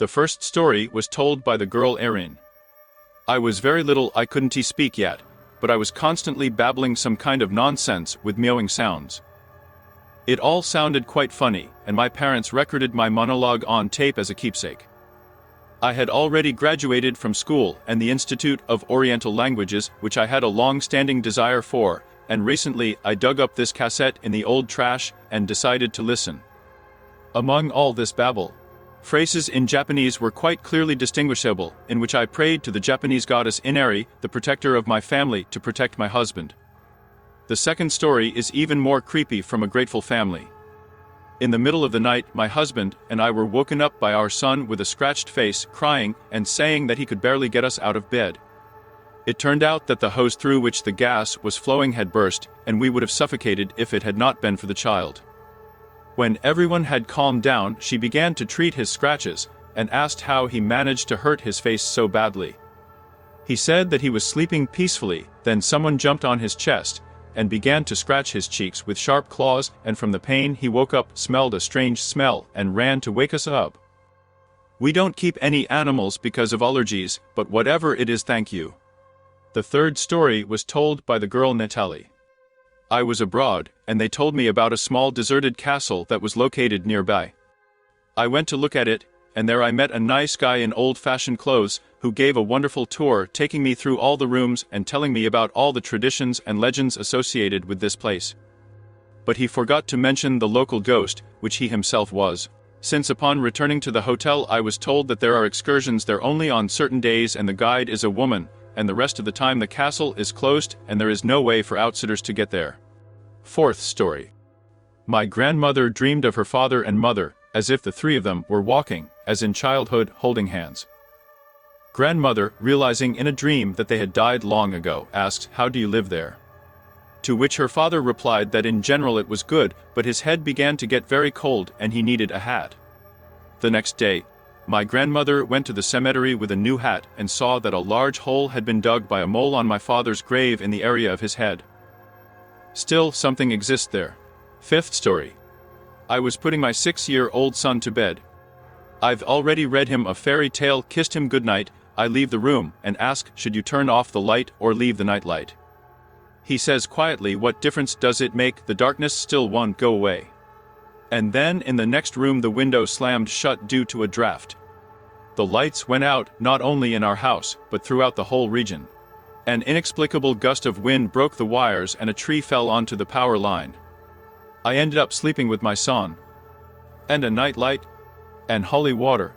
The first story was told by the girl Erin. I was very little, I couldn't speak yet, but I was constantly babbling some kind of nonsense with meowing sounds. It all sounded quite funny, and my parents recorded my monologue on tape as a keepsake. I had already graduated from school and the Institute of Oriental Languages, which I had a long-standing desire for, and recently I dug up this cassette in the old trash and decided to listen. Among all this babble, phrases in Japanese were quite clearly distinguishable, in which I prayed to the Japanese goddess Inari, the protector of my family, to protect my husband. The second story is even more creepy from a grateful family. In the middle of the night, my husband and I were woken up by our son with a scratched face, crying and saying that he could barely get us out of bed. It turned out that the hose through which the gas was flowing had burst, and we would have suffocated if it had not been for the child. When everyone had calmed down, she began to treat his scratches, and asked how he managed to hurt his face so badly. He said that he was sleeping peacefully, then someone jumped on his chest, and began to scratch his cheeks with sharp claws, and from the pain he woke up, smelled a strange smell, and ran to wake us up. We don't keep any animals because of allergies, but whatever it is, thank you. The third story was told by the girl Natalie. I was abroad, and they told me about a small deserted castle that was located nearby. I went to look at it, and there I met a nice guy in old-fashioned clothes, who gave a wonderful tour, taking me through all the rooms and telling me about all the traditions and legends associated with this place. But he forgot to mention the local ghost, which he himself was. Since upon returning to the hotel I was told that there are excursions there only on certain days and the guide is a woman, and the rest of the time the castle is closed and there is no way for outsiders to get there. Fourth story. My grandmother dreamed of her father and mother, as if the three of them were walking, as in childhood, holding hands. Grandmother, realizing in a dream that they had died long ago, asked, "How do you live there?" To which her father replied that in general it was good, but his head began to get very cold and he needed a hat. The next day, my grandmother went to the cemetery with a new hat and saw that a large hole had been dug by a mole on my father's grave in the area of his head. Still, something exists there. Fifth story. I was putting my 6-year-old son to bed. I've already read him a fairy tale, kissed him goodnight. I leave the room and ask, should you turn off the light or leave the night light? He says quietly, what difference does it make, the darkness still won't go away. And then in the next room the window slammed shut due to a draft. The lights went out, not only in our house, but throughout the whole region. An inexplicable gust of wind broke the wires and a tree fell onto the power line. I ended up sleeping with my son. And a night light? And holy water.